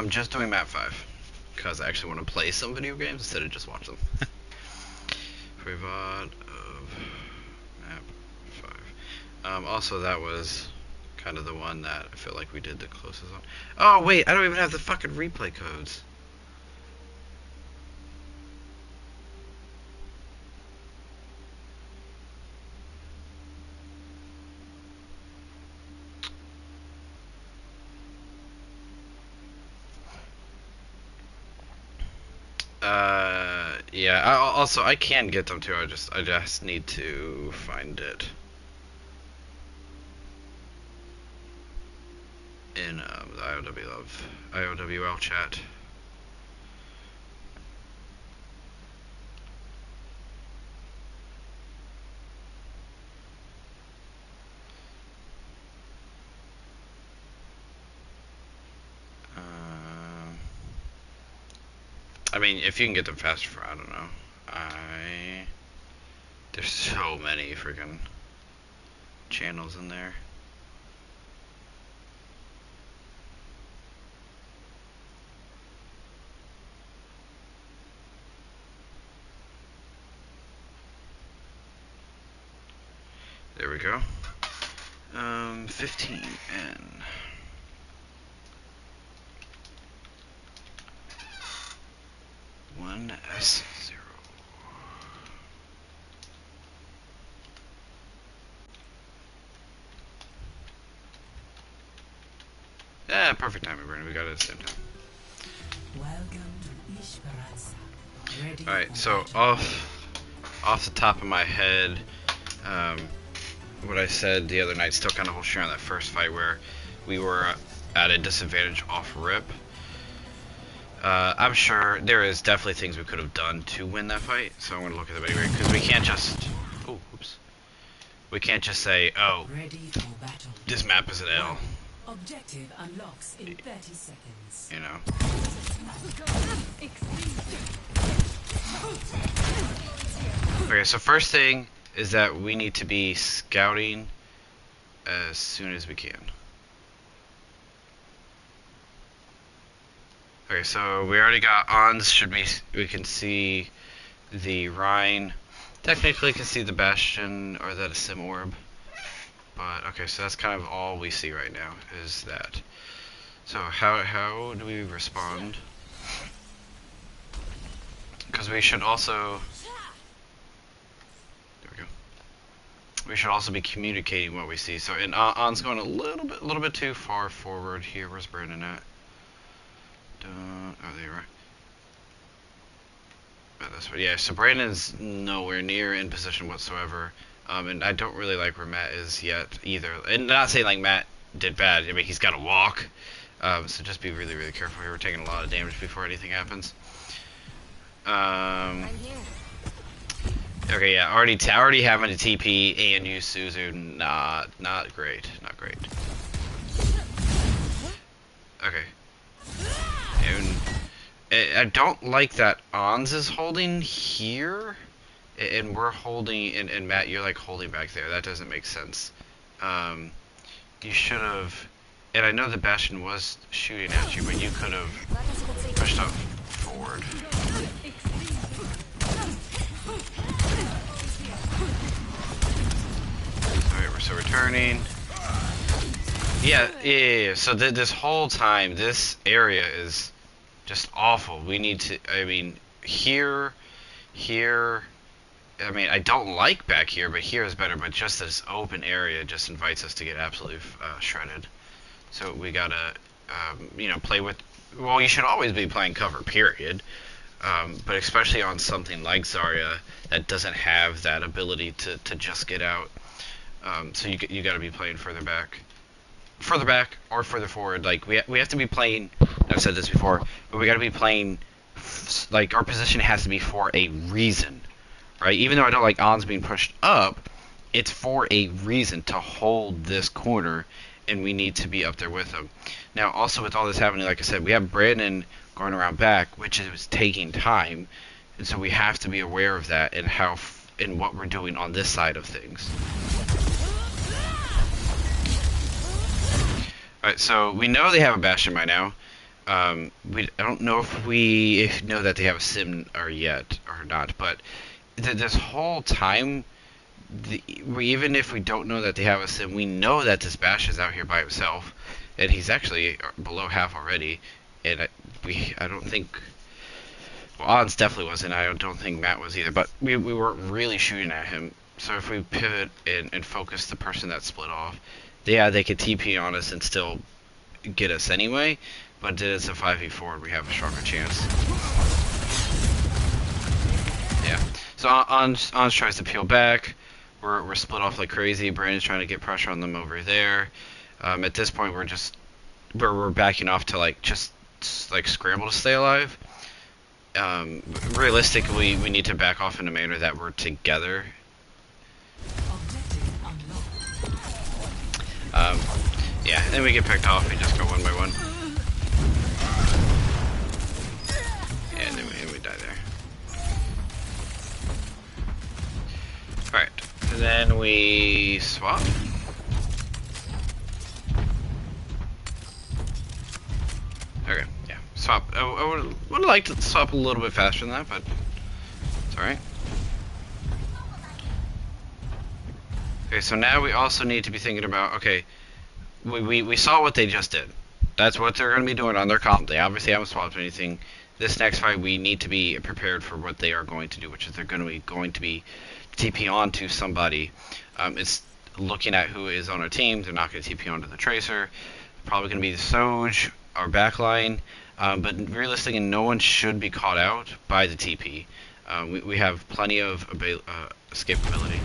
Just doing map 5. Because I actually want to play some video games instead of just watch them. Free VOD of map 5. Also, that was kind of the one that I feel like we did the closest on. Oh, wait, I don't even have the fucking replay codes. Yeah, also, I can get them too, I just need to find it in the IOWL chat. I mean, if you can get them faster, I don't know. There's so many freaking channels in there. There we go. 15N. One S0. Yeah, perfect timing, Brandon. We got it at the same time. Alright, so off the top of my head, what I said the other night still kind of holds true on that first fight where we were at a disadvantage off rip. I'm sure there is definitely things we could have done to win that fight, so I'm going to look at them anyway, because we can't just... Oh, oops. We can't just say, oh, this map is an L. Objective unlocks in 30 seconds. You know? Okay, so first thing is that we need to be scouting as soon as we can. Okay, so we already got ons. We can see the Rhine. Technically can see the Bastion or that a sim orb. But okay, so that's kind of all we see right now is that. So how do we respond? Because we should also we should also be communicating what we see. So and on's going a little bit too far forward here. Where's Brandon at? Oh, there you are. Oh, that's right. Yeah, so Brandon's nowhere near in position whatsoever. And I don't really like where Matt is yet either. And not saying like Matt did bad. I mean, he's got to walk. So just be really, really careful here. We're taking a lot of damage before anything happens. I'm here. Okay, yeah, already having a TP and use Suzu, not great, not great. Okay. And I don't like that Ons is holding here, and we're holding, and Matt, you're like holding back there. That doesn't make sense. You should have, and I know the Bastion was shooting at you, but you could have pushed up forward. Alright, so we're turning. Yeah. So this whole time, this area is just awful. We need to, I mean, here, I mean, I don't like back here, but here is better, but just this open area just invites us to get absolutely shredded. So we gotta, you know, play with, well, you should always be playing cover, period. But especially on something like Zarya that doesn't have that ability to just get out. So you gotta be playing further back or further forward. Like we have to be playing, I've said this before, but we gotta be playing, like our position has to be for a reason, right? Even though I don't like Ons being pushed up, it's for a reason to hold this corner, and we need to be up there with them. Now also with all this happening, like I said, we have Brandon going around back, which is taking time, and so we have to be aware of that and how and what we're doing on this side of things. Alright, so we know they have a Bastion by now. I don't know if we know that they have a sim or yet or not, but this whole time, even if we don't know that they have a sim, we know that this Bash is out here by himself, and he's actually below half already. And I don't think, well, Ons definitely wasn't. I don't think Matt was either. But we weren't really shooting at him. So if we pivot and focus the person that split off, yeah, they could TP on us and still get us anyway. But it's a 5v4, we have a stronger chance. Yeah. So Ons tries to peel back. We're split off like crazy. Brandon's trying to get pressure on them over there. At this point, we're backing off to just like scramble to stay alive. Realistically, we need to back off in a manner that we're together. Yeah, and then we get picked off. We just go one by one. And then we die there. Alright, and then we swap. Okay, yeah, swap. I would have liked to swap a little bit faster than that, but it's alright. Okay, so now we also need to be thinking about, okay, we saw what they just did. That's what they're going to be doing on their comp. They obviously haven't swapped anything. This next fight, we need to be prepared for what they are going to do, which is they're going to be TP onto somebody. It's looking at who is on our team. They're not going to TP onto the Tracer. Probably going to be the Soj, our backline. But realistically, no one should be caught out by the TP. We have plenty of escapability.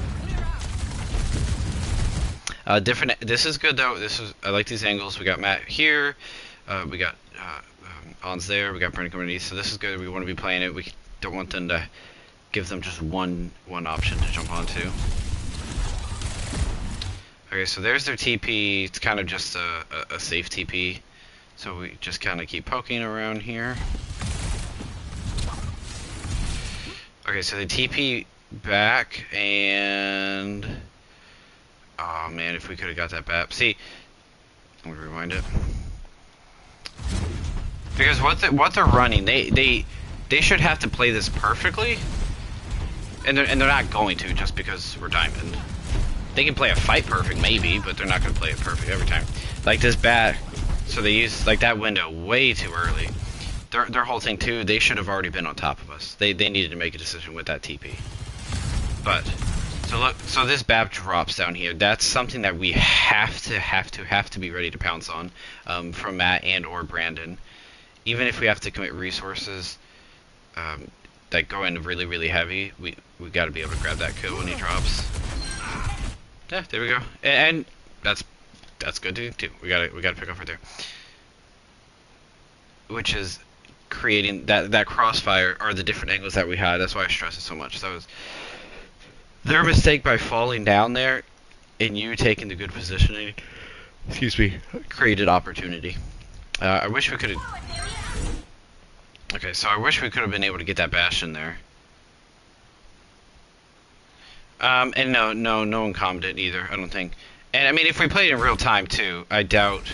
This is good though. I like these angles. We got Matt here. We got Ons there. We got Brandon coming underneath. So this is good. We want to be playing it. We don't want them to give them just one option to jump onto. Okay, so there's their TP. It's kind of just a safe TP. So we just kind of keep poking around here. Okay, so they TP back and... Oh man, if we could have got that BAP. See, I'm gonna rewind it. Because what they're running, they should have to play this perfectly, and they're not going to just because we're diamond. They can play a fight perfect maybe, but they're not gonna play it perfect every time. Like this BAT, so they use like that window way too early. Their whole thing too, they should have already been on top of us. They needed to make a decision with that TP, but. So look, so this BAP drops down here. That's something that we have to be ready to pounce on from Matt and or Brandon. Even if we have to commit resources that go in really heavy, we got to be able to grab that kill when he drops. Yeah, there we go. And that's good too. We gotta pick up right there. Which is creating that crossfire or the different angles that we had. That's why I stress it so much. That was their mistake by falling down there, and you taking the good positioning, excuse me, created opportunity. I wish we could have... Okay, so I wish we could have been able to get that bash in there. And no one calmed it either, I don't think. And I mean, if we played in real time too, I doubt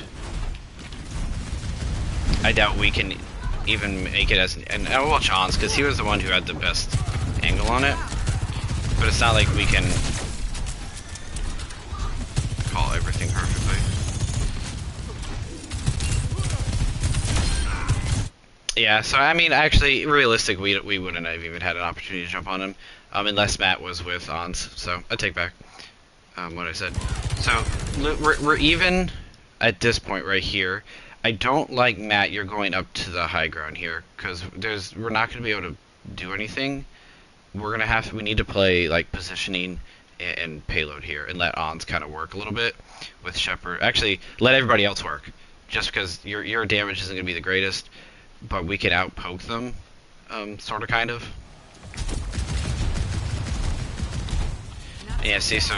we can even make it as... And I'll watch Hans, because he was the one who had the best angle on it. But it's not like we can call everything perfectly. Yeah, so I mean, actually, realistically, we wouldn't have even had an opportunity to jump on him, unless Matt was with Ons. So I take back what I said. So we're even at this point right here. I don't like Matt. You're going up to the high ground here because we're not going to be able to do anything. We need to play like positioning and payload here and let Ons kind of work a little bit with Shepard. Actually, let everybody else work, just because your damage isn't going to be the greatest, but we can outpoke them, sort of, kind of. Yeah, see, so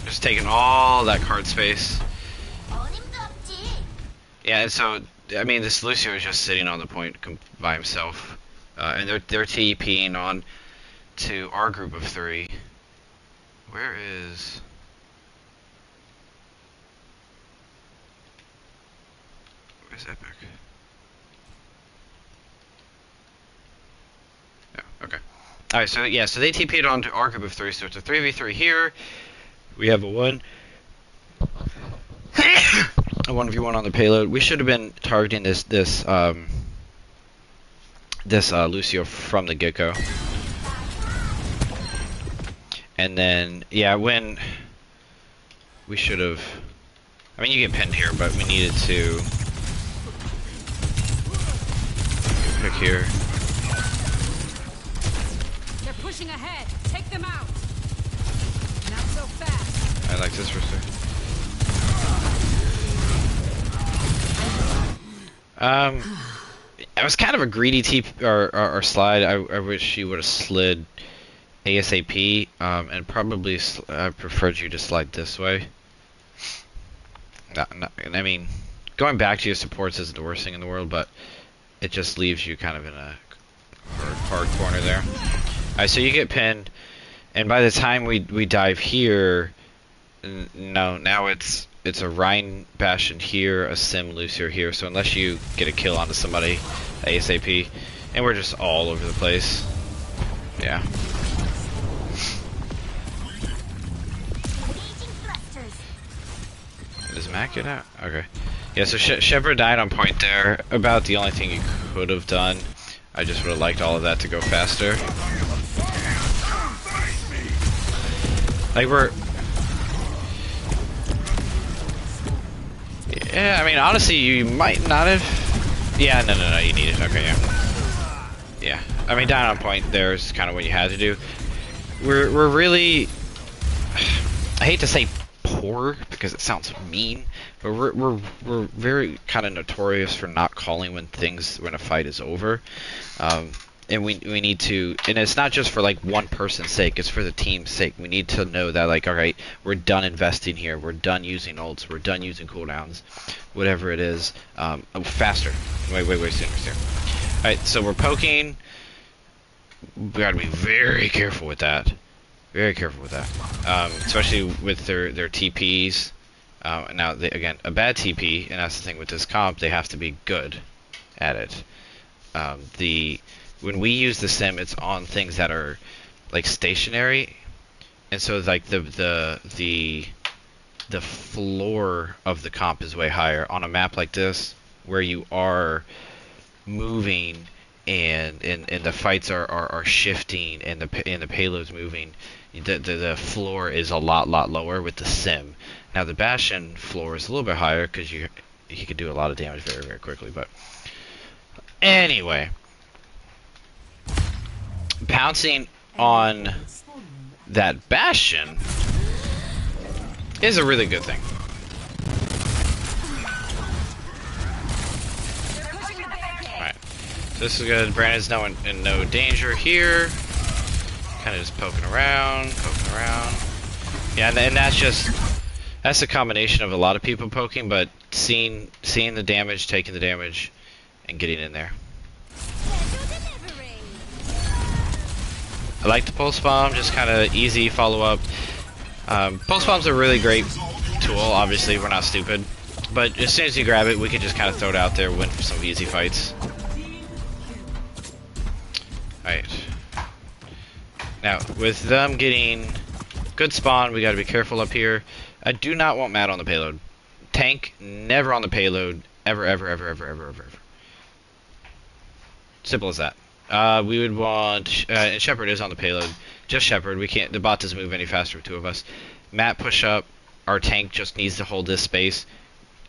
just taking all that card space. Yeah, and so I mean, this Lucio is just sitting on the point by himself, and they're TPing on to our group of 3. Where's Epic? Alright, so yeah, so they TP'd onto our group of 3, so it's a 3v3 here. We have a 1. A 1v1 on the payload. We should have been targeting this Lucio from the get-go. And then, yeah, when we should have... I mean, you get pinned here, but we needed to pick here. They're pushing ahead. Take them out. Not so fast. I like this for sure. It was kind of a greedy or slide. I wish you would have slid ASAP, and probably I preferred you to slide this way. I mean, going back to your supports isn't the worst thing in the world, but it just leaves you kind of in a hard corner there. Alright, so you get pinned, and by the time we dive here, no, now it's a Rhine Bastion here, a Sim Lucier here, so unless you get a kill onto somebody ASAP, and we're just all over the place. Yeah. Does Matt get out? Okay. Yeah, so Shepard died on point there. About the only thing you could have done. I just would have liked all of that to go faster. Like, we're... Yeah, I mean, honestly, you might not have... Yeah, no, you need it. Okay, yeah. Yeah. I mean, down on point there is kind of what you had to do. We're really... I hate to say poor, because it sounds mean, but we're very kind of notorious for not calling when a fight is over. And we need to, and it's not just for like one person's sake, it's for the team's sake. We need to know that, like, alright, we're done investing here, we're done using ults, we're done using cooldowns, whatever it is. Faster. Way sooner. Alright, so we're poking. We gotta be very careful with that. Very careful with that. Especially with their TPs. Now, again, a bad TP, and that's the thing with this comp, they have to be good at it. When we use the sim, it's on things that are like stationary, and so like the floor of the comp is way higher on a map like this, where you are moving and the fights are shifting and the payload's moving. The floor is a lot lower with the sim. Now the Bastion floor is a little bit higher because he could do a lot of damage very quickly. But anyway, pouncing on that Bastion is a really good thing. Alright, so this is good. Brandon's in no danger here. Kind of just poking around. Yeah, and that's a combination of a lot of people poking, but seeing the damage, taking the damage, and getting in there. I like the pulse bomb, just kind of easy follow up. Pulse bomb's a really great tool. Obviously, we're not stupid, but as soon as you grab it, we can just kind of throw it out there, win some easy fights. Alright. Now, with them getting good spawn, we gotta be careful up here. I do not want Matt on the payload. Tank, never on the payload. Ever. Simple as that. We would want... and Shepard is on the payload. Just Shepard. We can't... The bot doesn't move any faster with two of us. Matt, push up. Our tank just needs to hold this space.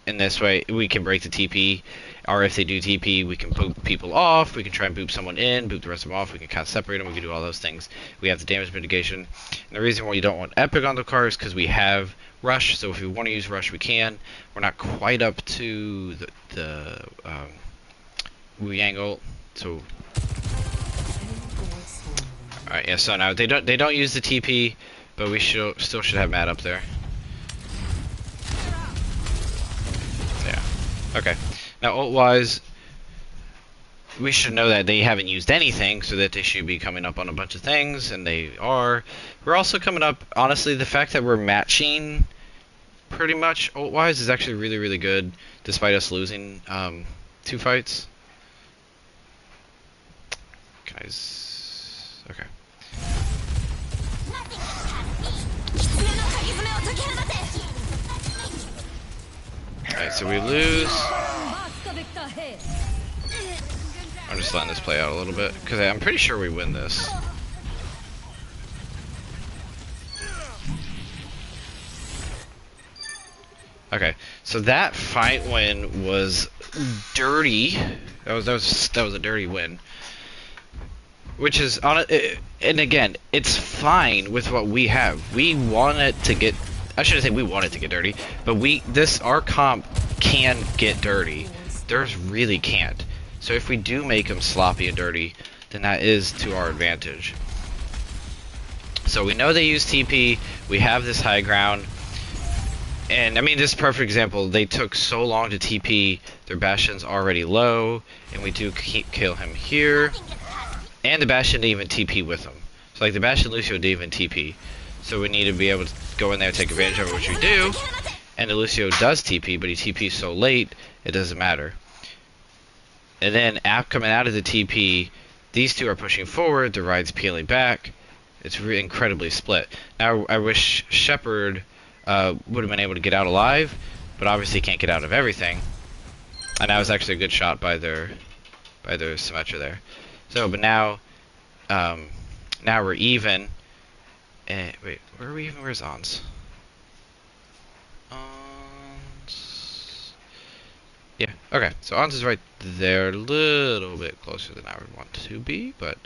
In this way, we can break the TP. Or if they do TP, we can boop people off. We can try and boop someone in, boop the rest of them off. We can kind of separate them. We can do all those things. We have the damage mitigation. And the reason why you don't want Epic on the car is because we have Rush. So if we want to use Rush, we can. We're not quite up to the Wu Yang ult. So, alright, yeah. So now they don't use the TP, but we still should have Matt up there. Yeah. Okay. Now, ult-wise, we should know that they haven't used anything, so that they should be coming up on a bunch of things, and they are. We're also coming up, honestly, the fact that we're matching pretty much ult-wise is actually really good, despite us losing 2 fights. Guys, okay. Alright, so we lose. I'm just letting this play out a little bit, because I'm pretty sure we win this. Okay, so that fight win was dirty. That was a dirty win. Which is on it, and again, it's fine with what we have. We want it to get. I shouldn't say we want it to get dirty, but our comp can get dirty. Theirs really can't. So if we do make them sloppy and dirty, then that is to our advantage. So we know they use TP. We have this high ground. And I mean, this is a perfect example. They took so long to TP. Their Bastion's already low, and we do kill him here. And the Bastion didn't even TP with him. So like the Bastion Lucio didn't even TP. So we need to be able to go in there and take advantage of it, which we do. And the Lucio does TP, but he TPs so late, it doesn't matter. And then coming out of the TP, these two are pushing forward, the Ride's peeling back. It's incredibly split. Now I wish Shepard would have been able to get out alive, but obviously can't get out of everything. And that was actually a good shot by their Symmetra there. So, but now we're even. Wait, where are we even? Where's Ons? Ons. Yeah. Okay. So Ons is right there, a little bit closer than I would want to be, but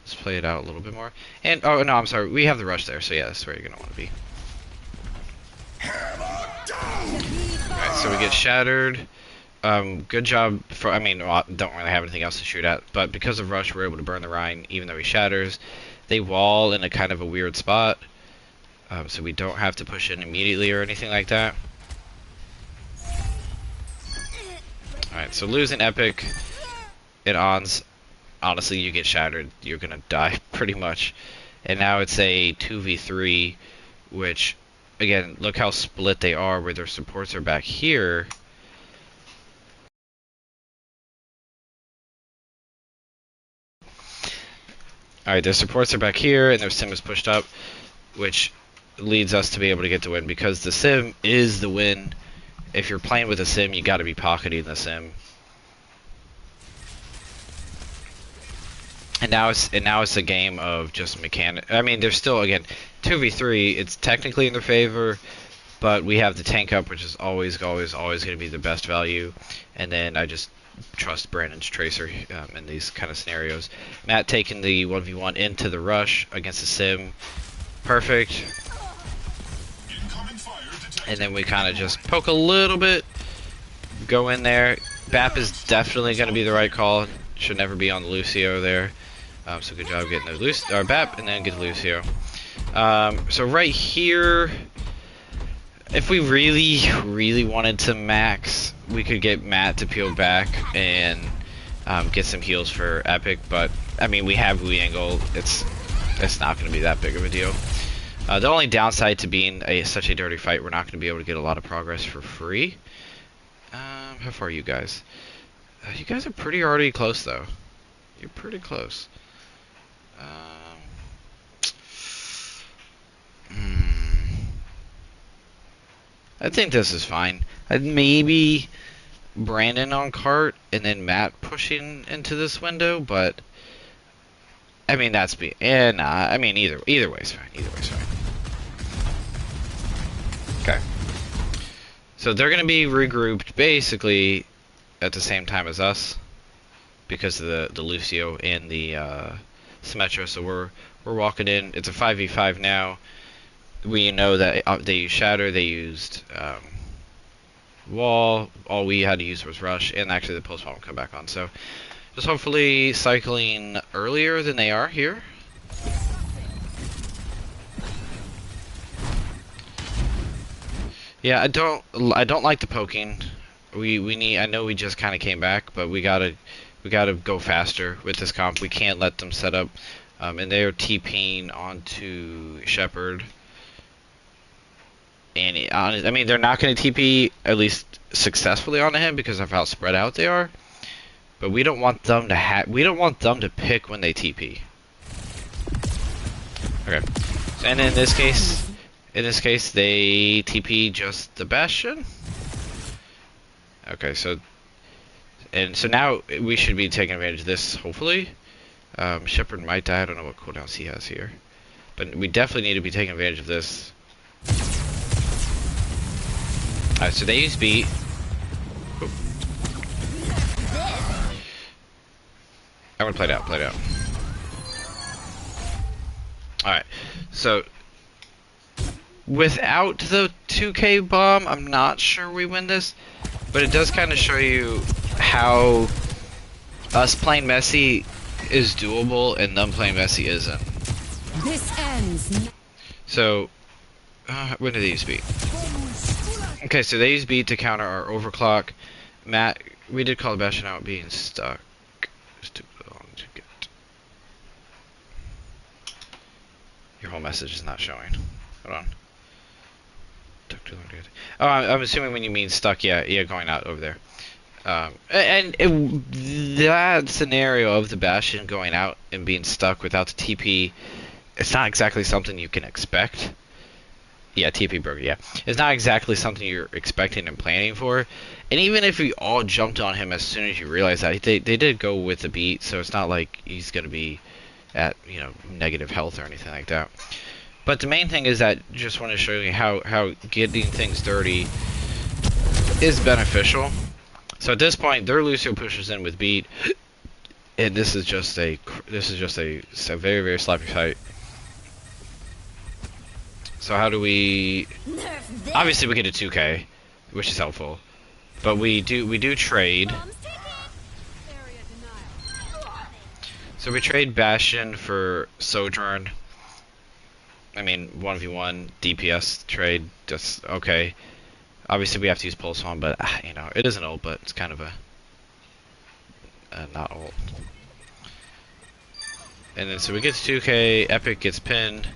let's play it out a little bit more. And oh no, I'm sorry. We have the rush there, so yeah, that's where you're gonna want to be. Alright, so we get shattered. Good job for, I mean, well, don't really have anything else to shoot at, but because of rush, we're able to burn the Rhine, even though he shatters. They wall in a kind of a weird spot, so we don't have to push in immediately or anything like that. Alright, so losing Epic and Ons, honestly, you get shattered, you're gonna die pretty much. And now it's a 2v3, which, again, look how split they are, where their supports are back here. Alright, their supports are back here, and their sim is pushed up, which leads us to be able to get the win, because the sim is the win. If you're playing with a sim, you gotta be pocketing the sim. And now it's a game of just mechanic. I mean, there's still, again, 2v3, it's technically in their favor, but we have the tank up, which is always going to be the best value. And then I just trust Brandon's Tracer in these kind of scenarios. Matt taking the 1v1 into the rush against the sim. Perfect. And then we kind of just poke a little bit, go in there. BAP is definitely going to be the right call. Should never be on the Lucio there. So good job getting the BAP and then get the Lucio. So right here, if we really wanted to max, we could get Matt to peel back and get some heals for Epic, but I mean, we have Wu Angle. It's not going to be that big of a deal. The only downside to being such a dirty fight, we're not going to be able to get a lot of progress for free. How far are you guys? You guys are pretty already close, though. You're pretty close. I think this is fine. Maybe Brandon on cart and then Matt pushing into this window, but I mean that's I mean either way's fine. Either way's fine. Okay. So they're gonna be regrouped basically at the same time as us because of the Lucio and the Symmetra. So we're walking in. It's a 5v5 now. We know that they used Shatter, they used Wall. All we had to use was Rush, and actually the Pulse Bomb will come back on. So just hopefully cycling earlier than they are here. Yeah, I don't like the poking. We need. I know we just kind of came back, but we gotta go faster with this comp. We can't let them set up, and they are TPing onto Shepard. And I mean, they're not going to TP at least successfully onto him because of how spread out they are. But we don't want them to pick when they TP. Okay. And in this case, they TP just the Bastion. Okay, so now we should be taking advantage of this, hopefully. Shepard might die. I don't know what cooldowns he has here, but we definitely need to be taking advantage of this. Alright, so they use beat. Oop. I'm gonna play it out. Alright, so without the 2K bomb, I'm not sure we win this, but it does kind of show you how us playing Messi is doable and them playing Messi isn't. This ends. So, when do they use beat? Okay, so they use beat to counter our overclock. Matt, we did call the Bastion out being stuck. It's too long to get. Your whole message is not showing. Hold on. Took too long to get. Oh, I'm assuming when you mean stuck, yeah, going out over there. That scenario of the Bastion going out and being stuck without the TP, it's not exactly something you can expect. Yeah, TP broke, yeah. It's not exactly something you're expecting and planning for. And even if we all jumped on him as soon as you realize that, they did go with the beat, so it's not like he's going to be at, you know, negative health or anything like that. But the main thing is that just want to show you how getting things dirty is beneficial. So at this point, their Lucio pushes in with beat, and this is just a very, very sloppy fight. So how do we? Obviously, we get a 2K, which is helpful, but we do trade. So we trade Bastion for Sojourn. I mean, 1v1 DPS trade, just okay. Obviously, we have to use Pulse on, but you know, it is an ult, but it's kind of a not ult. And then so we get to 2K. Epic gets pinned.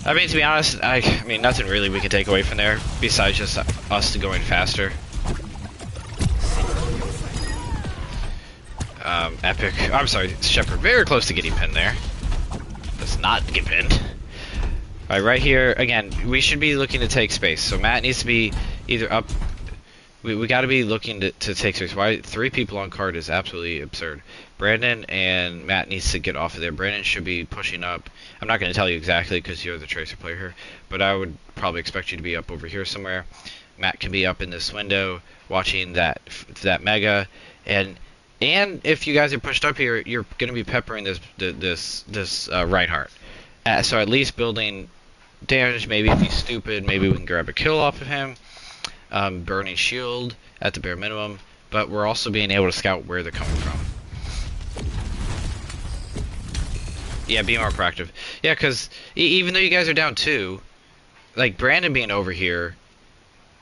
I mean, to be honest, I mean, nothing really we can take away from there besides just us going faster. Epic. I'm sorry, Shepard. Very close to getting pinned there. Does not get pinned. Alright, right here, again, we should be looking to take space. So Matt needs to be either up. We got to be looking to take space. Why 3 people on card is absolutely absurd. Brandon and Matt needs to get off of there. Brandon should be pushing up. I'm not going to tell you exactly because you're the Tracer player here, but I would probably expect you to be up over here somewhere. Matt can be up in this window watching that mega, and if you guys are pushed up here, you're going to be peppering this Reinhardt. So at least building damage. Maybe if he's stupid, maybe we can grab a kill off of him. Burning shield at the bare minimum, but we're also being able to scout where they're coming from. Yeah, be more proactive. Yeah, because even though you guys are down 2, like Brandon being over here,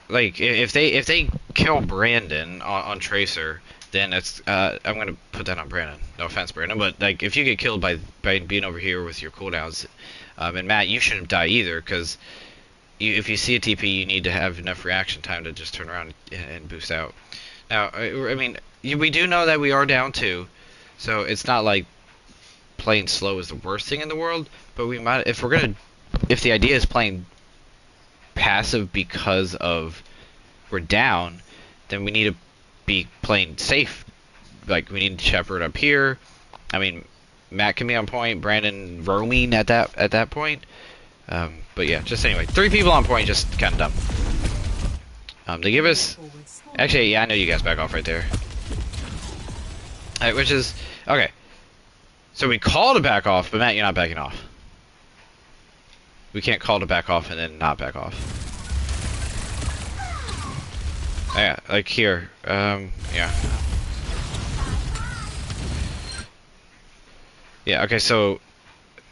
like if they kill Brandon on Tracer, then it's I'm gonna put that on Brandon. No offense, Brandon, but like if you get killed by being over here with your cooldowns, and Matt, you shouldn't die either, because if you see a TP, you need to have enough reaction time to just turn around and boost out. Now, I mean, we do know that we are down 2, so it's not like playing slow is the worst thing in the world, but we might, if the idea is playing passive because of we're down, then we need to be playing safe. Like, we need Shepard up here. I mean, Matt can be on point, Brandon roaming at that point. But yeah, just anyway, 3 people on point, just kind of dumb. They give us, actually, yeah, I know you guys back off right there. Alright, which is, okay. So we call to back off, but Matt, you're not backing off. We can't call to back off and then not back off. Yeah, like here, yeah. Yeah, okay, so,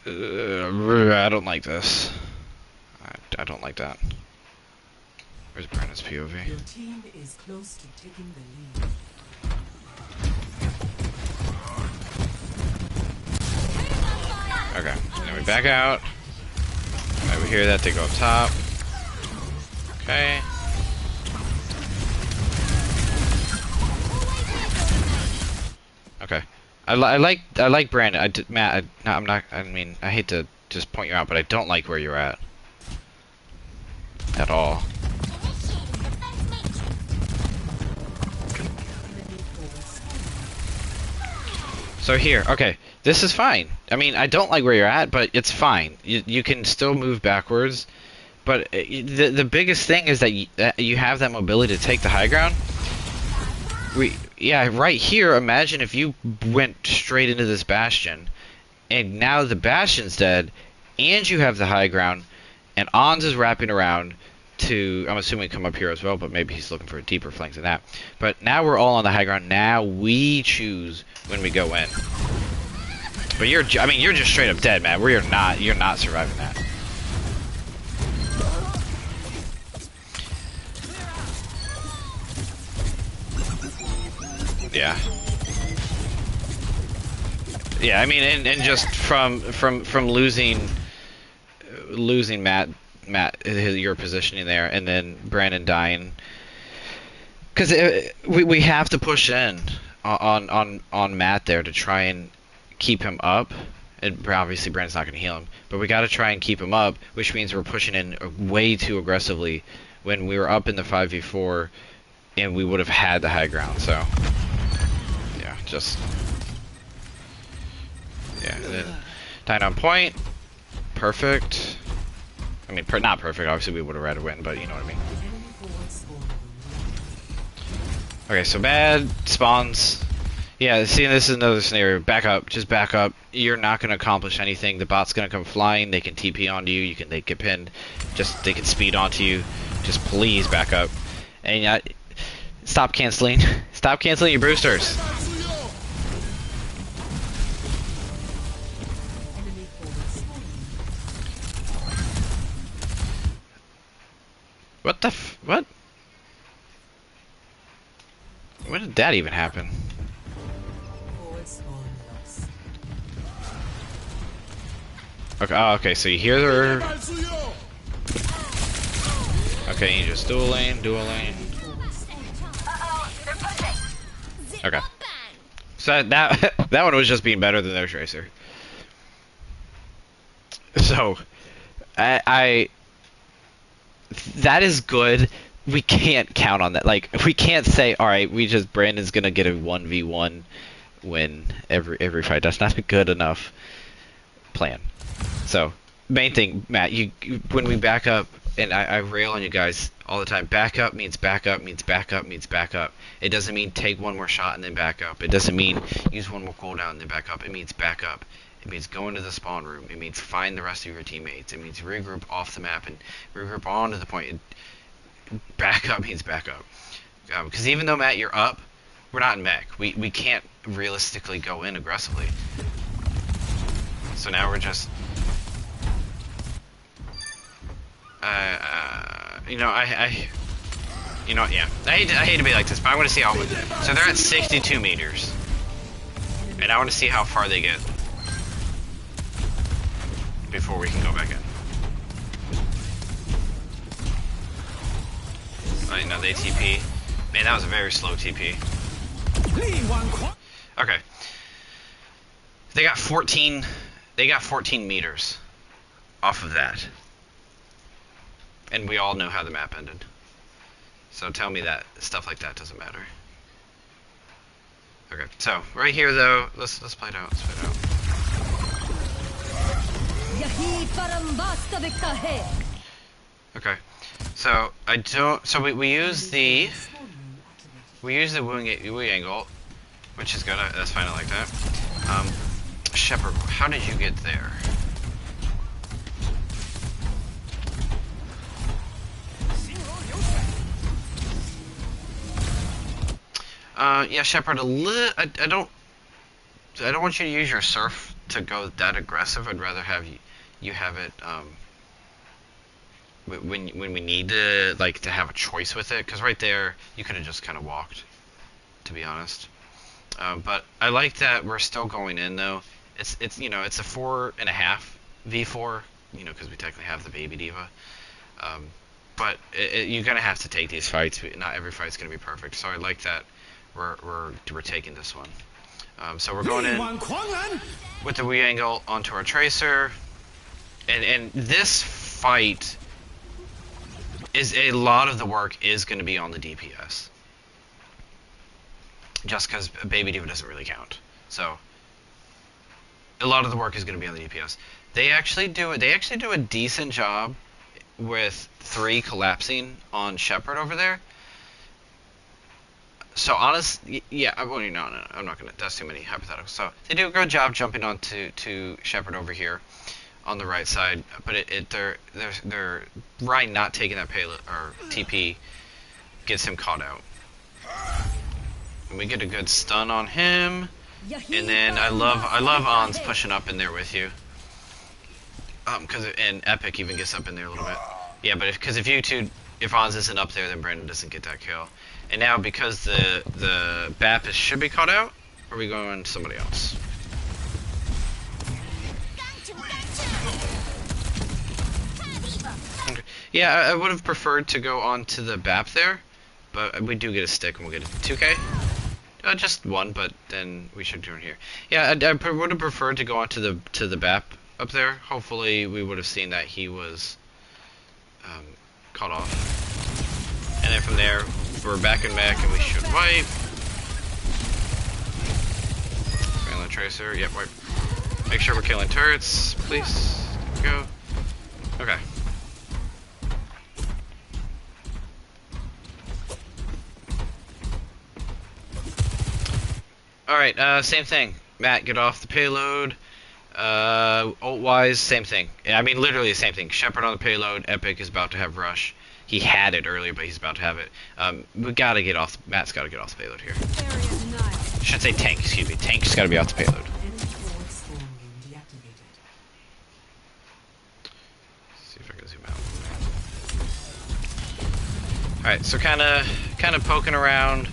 I don't like this. I don't like that. Where's Brandon's POV? Your team is close to taking the lead. Okay, and then we back out. Alright, we hear that, they go up top. Okay. Okay. I like Brandon. Matt, I'm not, I mean, I hate to just point you out, but I don't like where you're at. At all. So here, okay, this is fine. I mean, I don't like where you're at, but it's fine. You can still move backwards. But the biggest thing is that you have that mobility to take the high ground. Yeah, right here, imagine if you went straight into this bastion, and now the bastion's dead, and you have the high ground, and Ons is wrapping around to, I'm assuming, come up here as well, but maybe he's looking for a deeper flank than that. But now we're all on the high ground. Now we choose when we go in. But you're just straight up dead, man. You're not surviving that. Yeah. Yeah, I mean, and just from losing Matt, your positioning there, and then Brandon dying, because we have to push in on Matt there to try and keep him up. And obviously Brandon's not going to heal him, but we got to try and keep him up, which means we're pushing in way too aggressively when we were up in the 5v4, and we would have had the high ground. So yeah, just yeah. And then dying on point, perfect. I mean, not perfect. Obviously, we would have had a win, but you know what I mean. Okay, so bad spawns. Yeah, see, this is another scenario. Back up, just back up. You're not going to accomplish anything. The bot's going to come flying. They can TP onto you. They get pinned. They can speed onto you. Just please back up. And stop canceling. Stop canceling your boosters. What the what? When did that even happen? Okay, oh, okay, so you hear her. Okay, you just dual lane. Okay. So that one was just being better than their tracer. So I that is good. We can't count on that. Like, we can't say, all right, Brandon's gonna get a 1v1 win every fight. That's not a good enough plan. So, main thing, Matt, when we back up, and I rail on you guys all the time, back up means back up means back up means back up. It doesn't mean take one more shot and then back up. It doesn't mean use one more cooldown and then back up. It means back up. It means go into the spawn room. It means find the rest of your teammates. It means regroup off the map and regroup onto the point. Back up means back up. Because even though, Matt, you're up, we're not in mech. We can't realistically go in aggressively. So now we're just... yeah. I hate to be like this, but I want to see how... So they're at 62 meters. And I want to see how far they get before we can go back in. Right, now they TP. Man, that was a very slow TP. Okay. They got 14 meters off of that. And we all know how the map ended. So tell me that stuff like that doesn't matter. Okay, so right here though, let's play it out. Okay. So we use the wing angle, which is good. That's fine. I like that. Shepard, how did you get there? Yeah, Shepard. I don't want you to use your surf to go that aggressive. I'd rather have you have it when we need to have a choice with it, because right there you could have just kind of walked, to be honest. But I like that we're still going in though. It's a 4.5 v4, because we technically have the baby diva. But you're gonna have to take these fights. Not every fight's gonna be perfect. So I like that we're taking this one. So we're going in with the Wii angle onto our tracer, and this fight is a lot of the work is going to be on the DPS, just because Baby Diva doesn't really count. So a lot of the work is going to be on the DPS. They actually do it. They actually do a decent job with 3 collapsing on Shepherd over there. So yeah, well, no, I'm not gonna. That's too many hypotheticals. So they do a good job jumping onto Shepherd over here on the right side, but they're Ryan not taking that payload or TP gets him caught out, and we get a good stun on him. And then I love Ons pushing up in there with you. And Epic even gets up in there a little bit. Yeah, but if Ons isn't up there, then Brandon doesn't get that kill. And now because the BAP should be caught out, are we going somebody else? Okay. Yeah, I would have preferred to go on to the BAP there, but we do get a stick and we'll get a 2K. Just 1, but then we should turn here. Yeah, I would have preferred to go on to the BAP up there. Hopefully we would have seen that he was caught off. And then from there, we're back and back, and we should wipe. Mainland Tracer, yep, wipe. Make sure we're killing turrets, please. There we go. Okay. Alright, same thing. Matt, get off the payload. Ult-wise, same thing. I mean, literally the same thing. Shepherd on the payload, Epic is about to have rush. He had it earlier, but he's about to have it. We gotta get off. Matt's gotta get off the payload here. Should say tank. Excuse me. Tank's gotta be off the payload. See if I can zoom out. All right. So kind of poking around.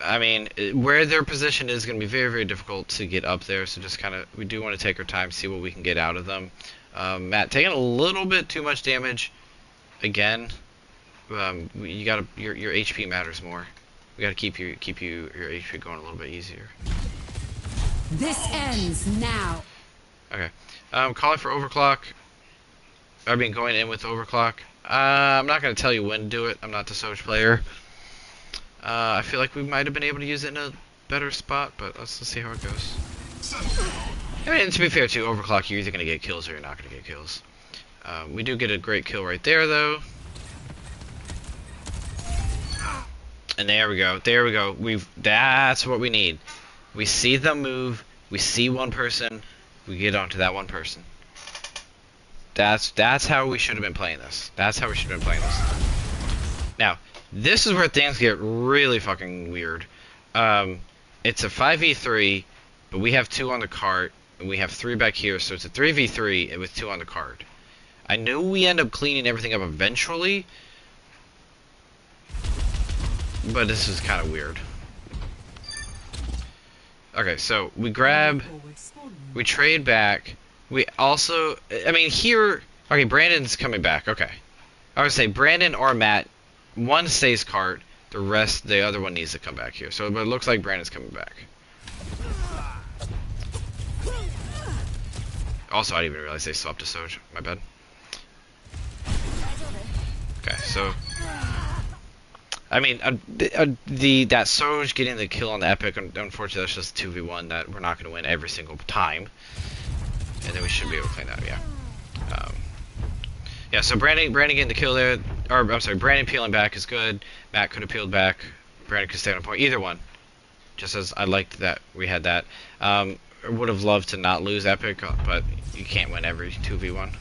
I mean, where their position is going to be very, very difficult to get up there. So just we do want to take our time, see what we can get out of them. Matt taking a little bit too much damage. Again, you gotta your HP matters more. We gotta keep your HP going a little bit easier. This ends now. Okay, calling for overclock. I mean, going in with overclock. I'm not gonna tell you when to do it. I'm not the Soj player. I feel like we might have been able to use it in a better spot, but let's see how it goes. I mean, to be fair too, overclock, you're either gonna get kills or you're not gonna get kills. We do get a great kill right there, though. And there we go. There we go. That's what we need. We see them move. We see one person. We get onto that one person. That's how we should have been playing this. That's how we should have been playing this. Now, this is where things get really fucking weird. It's a 5v3, but we have 2 on the cart, and we have 3 back here, so it's a 3v3 with 2 on the cart. I know we end up cleaning everything up eventually, but this is kind of weird. Okay, so we trade back. We also, I mean, here, okay, Brandon's coming back. Okay, I would say Brandon or Matt, one stays cart, the other one needs to come back here. So, but it looks like Brandon's coming back. Also, I didn't even realize they swapped to Soj. My bad. Okay, so I mean, that Soj getting the kill on the Epic, unfortunately, that's just 2v1 that we're not going to win every single time, and then we should be able to play that. Yeah. Yeah. So Brandon getting the kill there, or I'm sorry, Brandon peeling back is good. Matt could have peeled back. Brandon could stay on point. Either one. Just as I liked that we had that. I would have loved to not lose Epic, but you can't win every 2v1.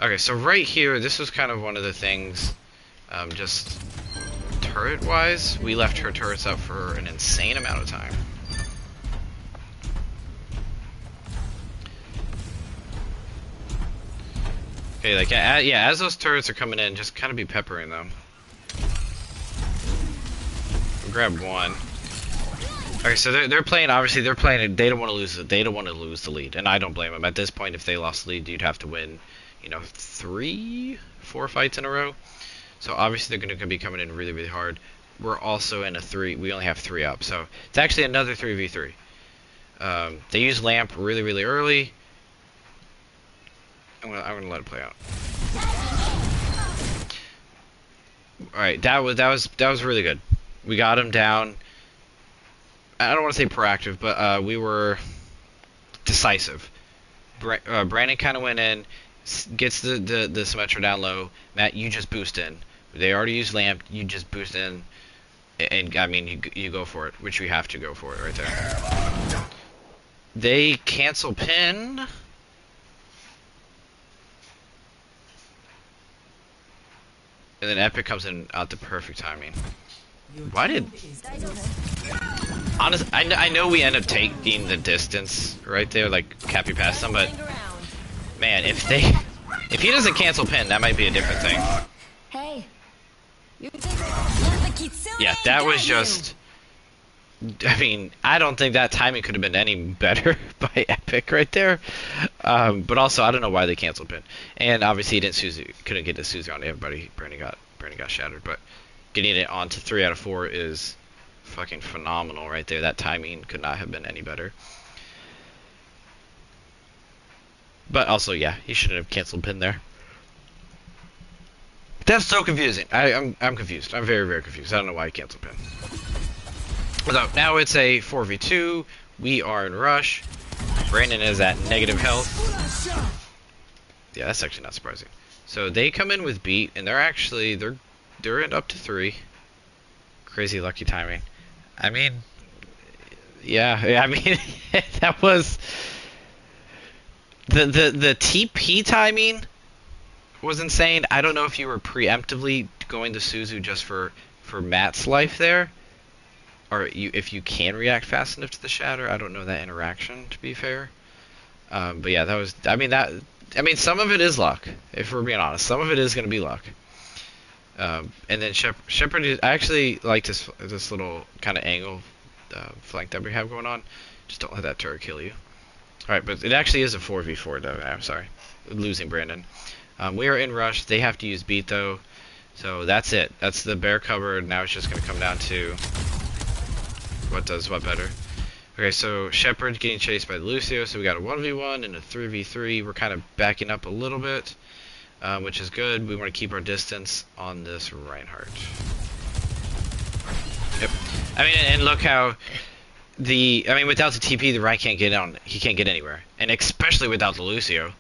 Okay, so right here, this was kind of one of the things, just turret-wise, we left her turrets up for an insane amount of time. Okay, like, yeah, as those turrets are coming in, just kind of be peppering them. We'll grab one. Okay, so they're playing. Obviously, they're playing. They don't want to lose. They don't want to lose the lead, and I don't blame them. At this point, if they lost the lead, you'd have to win, you know, 3-4 fights in a row. So obviously, they're going to be coming in really, really hard. We're also in a 3. We only have 3 up, so it's actually another 3v3. They use lamp really, really early. I'm gonna let it play out. All right, that was really good. We got him down. I don't want to say proactive, but we were decisive. Brandon kind of went in, gets the Symmetra down low. Matt, you just boost in. They already used lamp. You just boost in, and I mean you go for it, which we have to go for it right there. They cancel pin. And then Epic comes in at the perfect timing. Why did... Honestly, I know we end up taking the distance right there, like Cappy passed them, but... Man, if he doesn't cancel pin, that might be a different thing. Hey. Yeah, that was just... I mean, I don't think that timing could have been any better by Epic right there. But also, I don't know why they canceled pin. And obviously, he couldn't get the Suzy on everybody. Brandon got shattered. But getting it onto 3 out of 4 is fucking phenomenal right there. That timing could not have been any better. But also, yeah, he shouldn't have canceled pin there. That's so confusing. I'm confused. I'm very, very confused. I don't know why he canceled pin. So now it's a 4v2. We are in rush. Brandon is at negative health. Yeah, that's actually not surprising. So they come in with beat, and they're in up to 3. Crazy lucky timing. I mean, yeah. I mean, that was the TP timing was insane. I don't know if you were preemptively going to Suzu just for Matt's life there. Or if you can react fast enough to the shatter. I don't know that interaction, to be fair. But yeah, that was. I mean, some of it is luck. If we're being honest, some of it is going to be luck. And then Shepard. I actually like this little kind of angle flank that we have going on. Just don't let that turret kill you. All right, but it actually is a 4v4 though. I'm sorry, losing Brandon. We are in rush. They have to use beat though. So that's it. That's the bear cover. Now it's just going to come down to what does what better. Okay, so Shepard getting chased by Lucio, so we got a 1v1 and a 3v3. We're kind of backing up a little bit, which is good. We want to keep our distance on this Reinhardt. Yep. I mean, and look how without the TP, the Rein can't get on. He can't get anywhere, and especially without the Lucio.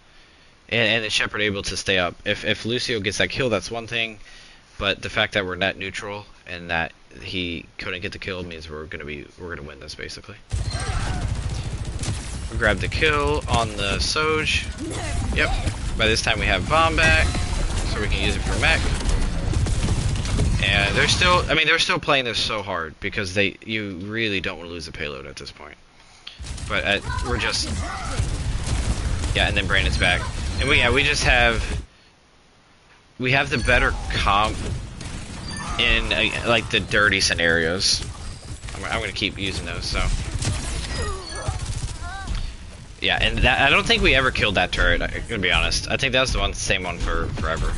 And the Shepard able to stay up. If Lucio gets that kill, that's one thing, but the fact that we're net neutral and that he couldn't get the kill means we're gonna win this basically. We grab the kill on the Soj. Yep. By this time we have bomb back, so we can use it for mech. And they're still playing this so hard because you really don't want to lose the payload at this point. But we're just and then Brandon's back, and we have the better comp in like the dirty scenarios. I'm gonna keep using those. So yeah, and that I don't think we ever killed that turret. I'm gonna be honest. I think that was the same one for forever.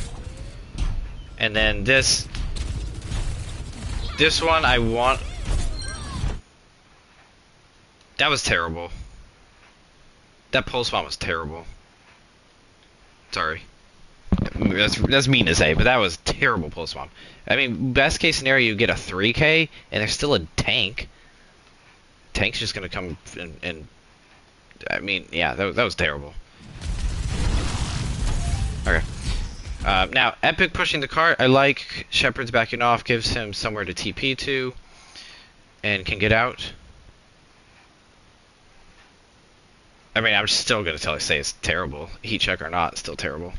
And then this one that was terrible. That pulse bomb was terrible. Sorry. That's mean to say, but that was terrible pulse bomb. I mean, best case scenario, you get a 3K, and there's still a tank. Tank's just gonna come and I mean, yeah, that was terrible. Okay. Now, Epic pushing the cart. I like Shepard's backing off, gives him somewhere to TP to, and can get out. I mean, I'm still going to say it's terrible. Heat check or not, it's still terrible.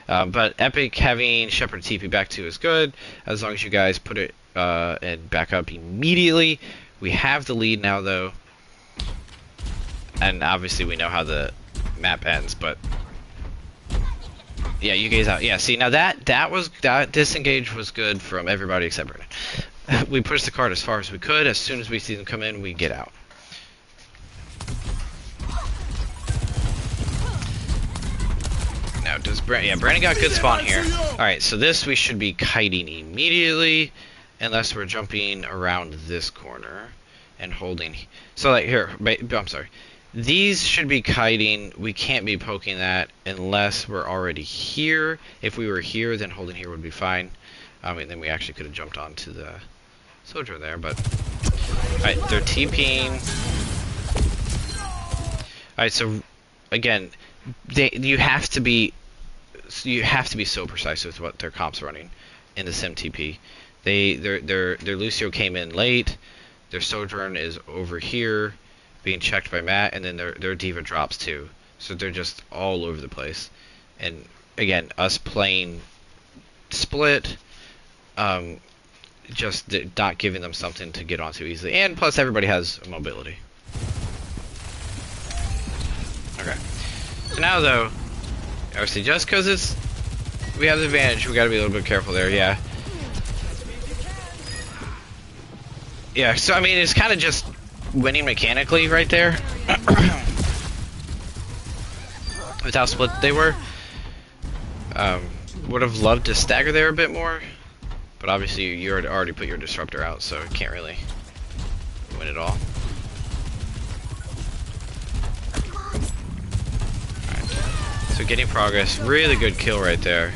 But Epic having Shepard TP back to is good, as long as you guys put it and back up immediately. We have the lead now, though. And obviously we know how the map ends, but... Yeah, you guys out. Yeah, see, now that disengage was good from everybody except Brandon. We pushed the cart as far as we could. As soon as we see them come in, we get out. Now, does Brandon... Yeah, Brandon got good spawn here. Alright, so this we should be kiting immediately, unless we're jumping around this corner and holding... So, like, here, I'm sorry. These should be kiting. We can't be poking that unless we're already here. If we were here, then holding here would be fine. I mean, then we actually could have jumped onto the soldier there, but... Alright, they're TPing. Alright, so again, you have to be so precise with what their comp's running in the sim TP. Their Lucio came in late. Their Sojourn is over here being checked by Matt, and then their D.Va drops too. So they're just all over the place. And again, us playing split, just not giving them something to get onto easily. And plus everybody has mobility. Okay. So now though, obviously just because we have the advantage, we gotta be a little bit careful there, yeah. Yeah, so I mean it's kinda just winning mechanically right there. With how split they were. Would have loved to stagger there a bit more. But obviously you already put your disruptor out, so you can't really win it all. Alright. So getting progress, really good kill right there.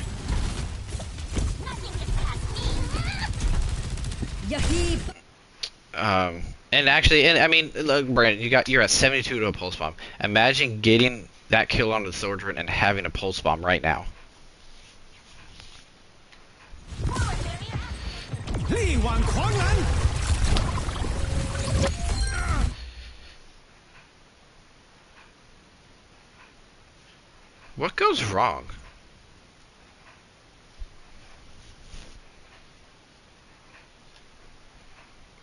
And actually, I mean, look, Brandon, you're at 72 to a pulse bomb. Imagine getting that kill on the soldier and having a pulse bomb right now. What goes wrong?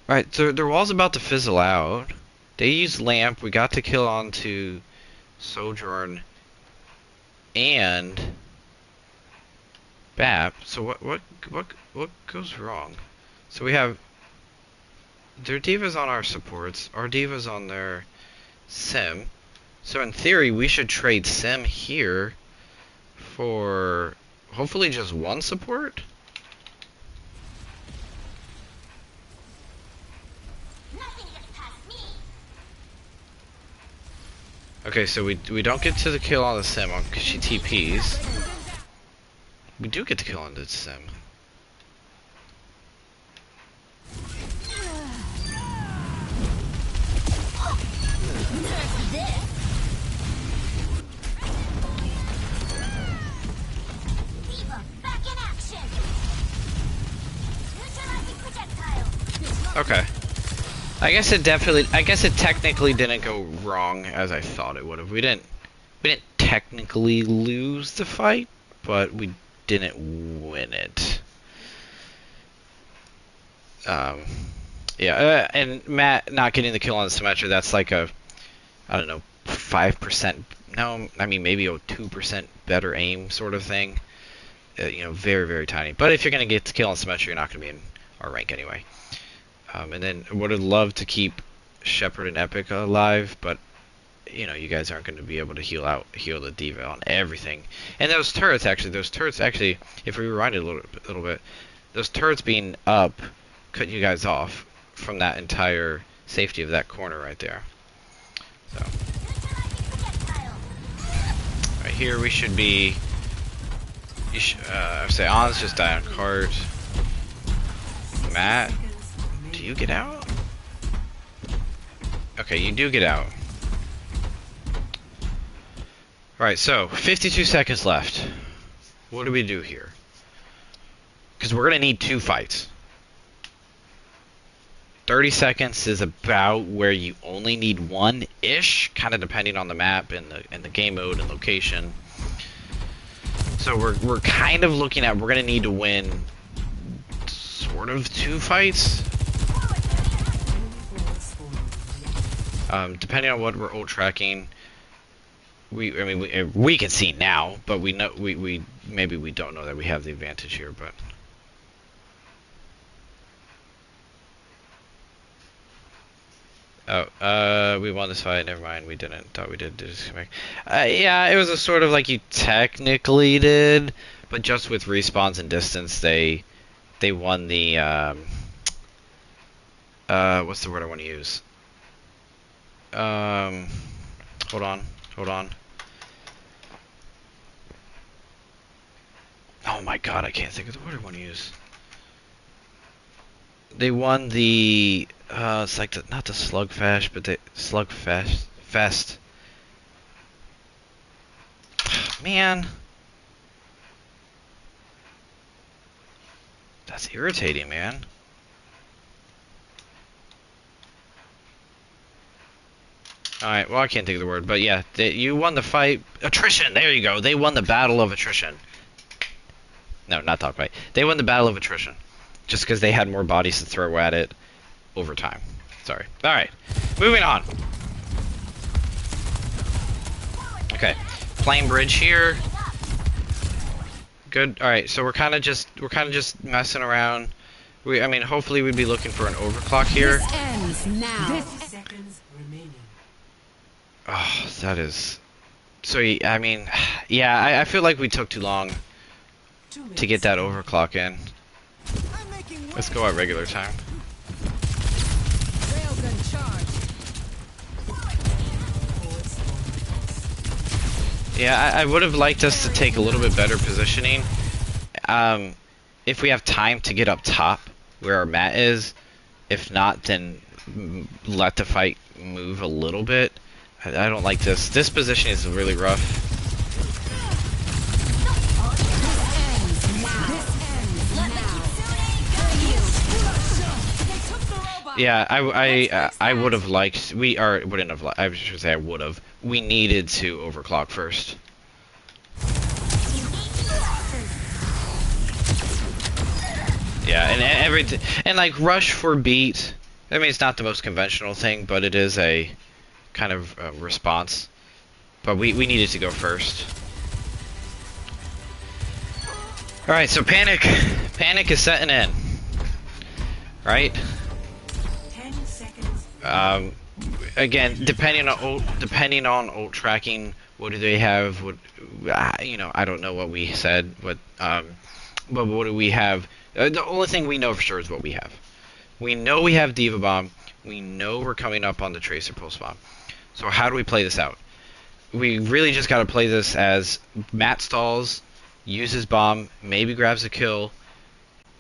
Alright, so their wall's about to fizzle out. They use lamp. We got the kill onto Sojourn and BAP. So what goes wrong? So we have their D.Va's on our supports, our D.Va's on their sim. So in theory, we should trade sim here for hopefully just one support. Okay, so we don't get to the kill on the sim because she TPs. We do get the kill on the sim. Okay. I guess it technically didn't go wrong as I thought it would have. We didn't technically lose the fight, but we didn't win it. Yeah, and Matt not getting the kill on the Symmetra, that's like a, I don't know, 5%, no, I mean maybe a 2% better aim sort of thing. You know, very, very tiny. But if you're going to get the kill on Symmetra, you're not going to be in our rank anyway. And then would have loved to keep Shepard and Epic alive, but you know, you guys aren't going to be able to heal the D.Va on everything. And those turrets actually, if we rewind it a little bit, those turrets being up cut you guys off from that entire safety of that corner right there. So right here we should be. I would say On's just died on cart. Matt, do you get out? Okay, you do get out. Alright, so 52 seconds left. What do we do here? Because we're going to need 2 fights. 30 seconds is about where you only need 1-ish, kind of depending on the map and the game mode and location. So we're kind of looking at, we're going to need to win sort of 2 fights. Depending on what we're ult tracking. We can see now, but we know maybe we don't know that we have the advantage here, but we won this fight. Never mind, we didn't. Thought we did. Yeah, it was a sort of like you technically did, but just with respawns and distance, they won the what's the word I want to use? Hold on. Oh my god, I can't think of the word I want to use. They won the It's like not the slugfest, but the slugfest. Man, that's irritating, man. Alright, well, I can't think of the word, but yeah, you won the fight. Attrition, there you go. They won the battle of attrition. No, not dogfight. They won the battle of attrition. Just because they had more bodies to throw at it over time. Sorry. Alright, moving on. Okay, plane bridge here. Good. Alright, so we're kind of just messing around. I mean, hopefully we'd be looking for an overclock here. This ends now. Seconds remaining. Oh, that is... So, I mean, yeah, I feel like we took too long to get that overclock in. Let's go at regular time. Railgun charge. Yeah, I would have liked us to take a little bit better positioning. If we have time to get up top where our mat is. If not, then let the fight move a little bit. I don't like this. This position is really rough. Yeah, I would have liked. Wouldn't have. I should say I would have. We needed to overclock first. Yeah, and everything, and like rush for beat. I mean, it's not the most conventional thing, but it is a kind of response. But we needed to go first. All right, so panic is setting in. Right. 10 seconds. Again, depending on ult tracking, what do they have? What you know, I don't know what we said. But what do we have? The only thing we know for sure is what we have. We know we have Diva Bomb. We know we're coming up on the Tracer Pulse Bomb. So how do we play this out? We really just got to play this as Matt stalls, uses bomb, maybe grabs a kill,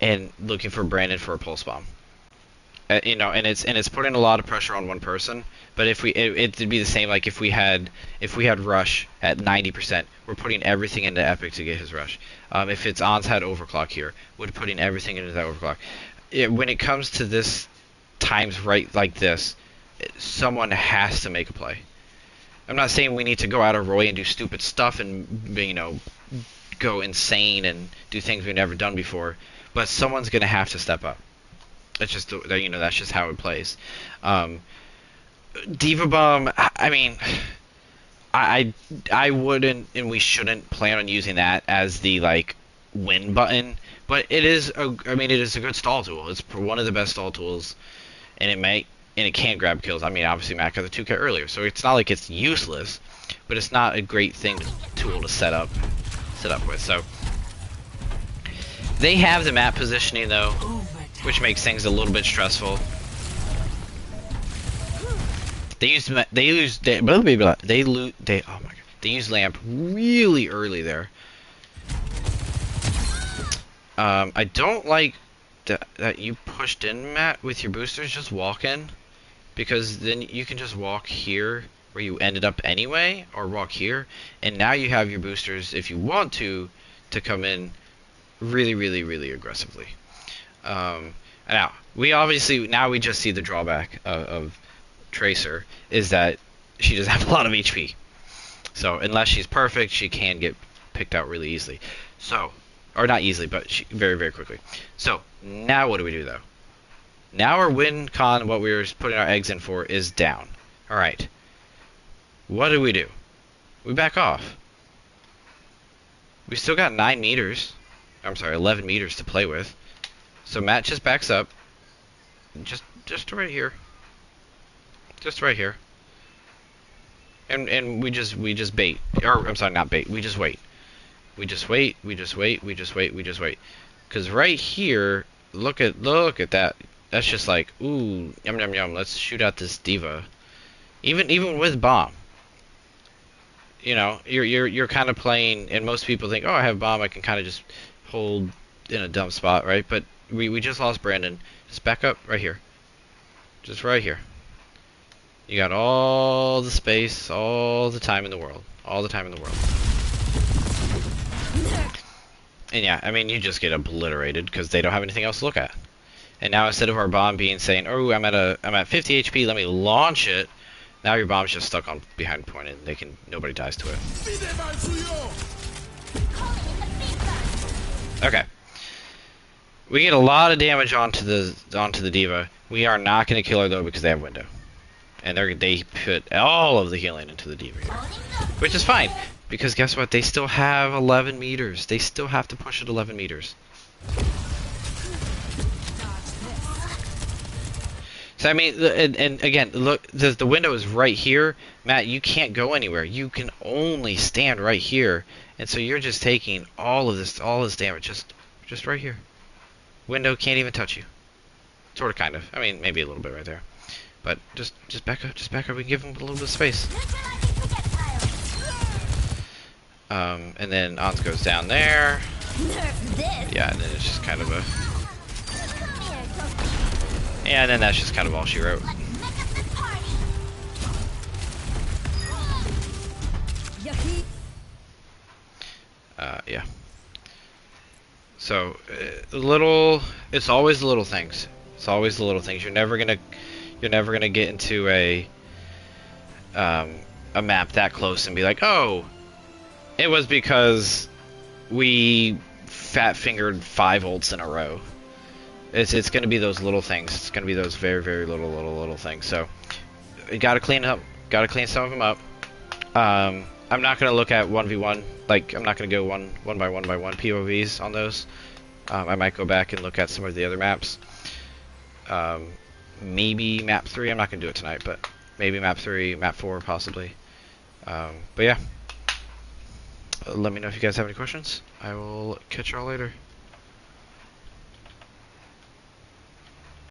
and looking for Brandon for a Pulse Bomb. You know, and it's putting a lot of pressure on one person. But if it'd be the same like if we had Rush at 90%, we're putting everything into Epic to get his Rush. If it's Ons had overclock here, we're putting everything into that overclock. When it comes to this times right like this, someone has to make a play. I'm not saying we need to go out of Roy and do stupid stuff and, you know, go insane and do things we've never done before, but someone's gonna have to step up. That's just, you know, that's just how it plays. Diva Bomb, I mean, I wouldn't and we shouldn't plan on using that as the like win button, but it is a good stall tool. It's one of the best stall tools, and it can grab kills. I mean, obviously Matt got the 2K earlier, so it's not like it's useless, but it's not a great tool to set up with. So they have the map positioning though, which makes things a little bit stressful. They use lamp really early there. I don't like that you pushed in, Matt, with your boosters. Just walk in, because then you can just walk here where you ended up anyway, or walk here, and now you have your boosters if you want to come in really aggressively. Now we just see the drawback of Tracer is that she doesn't have a lot of HP. So unless she's perfect, she can get picked out really easily. So, or not easily, but very quickly. So now what do we do though? Now our win con, what we were putting our eggs in for, is down. All right. What do? We back off. We still got 9 meters. I'm sorry, 11 meters to play with. So Matt just backs up. Just right here. Just right here. And we just bait. Or I'm sorry, not bait. We just wait. We just wait. Cuz right here, look at that. That's just like, ooh, yum. Let's shoot out this Diva. Even with bomb. You know, you're kind of playing, and most people think, "Oh, I have bomb. I can kind of just hold in a dumb spot, right?" But we just lost Brandon. Just back up right here. Just right here. You got all the space, all the time in the world. All the time in the world. And yeah, I mean, you just get obliterated because they don't have anything else to look at. And now instead of our bomb being saying, "Oh, I'm at 50 HP, let me launch it," now your bomb's just stuck on behind point, and nobody dies to it. Okay. We get a lot of damage onto the diva. We are not going to kill her though because they have window, and they put all of the healing into the diva here, which is fine because guess what? They still have 11 meters. They still have to push it 11 meters. So I mean, and again, look, the window is right here, Matt. You can't go anywhere. You can only stand right here, and so you're just taking all this damage just right here. Window can't even touch you. Sort of, kind of. I mean, maybe a little bit right there, but just back up, just back up. We give them a little bit of space. And then Ons goes down there. Yeah, and then it's just kind of a. Yeah, and then that's just kind of all she wrote. Yeah. So, it's always the little things. It's always the little things. You're never gonna get into a map that close and be like, oh, it was because we fat-fingered 5 ults in a row. It's going to be those little things. It's going to be those very, very little things. So, you got to clean up. Got to clean some of them up. I'm not going to look at 1v1. Like, I'm not going to go one by one POVs on those. I might go back and look at some of the other maps. Maybe map 3. I'm not going to do it tonight, but maybe map 3, map 4, possibly. But yeah. Let me know if you guys have any questions. I will catch y'all later.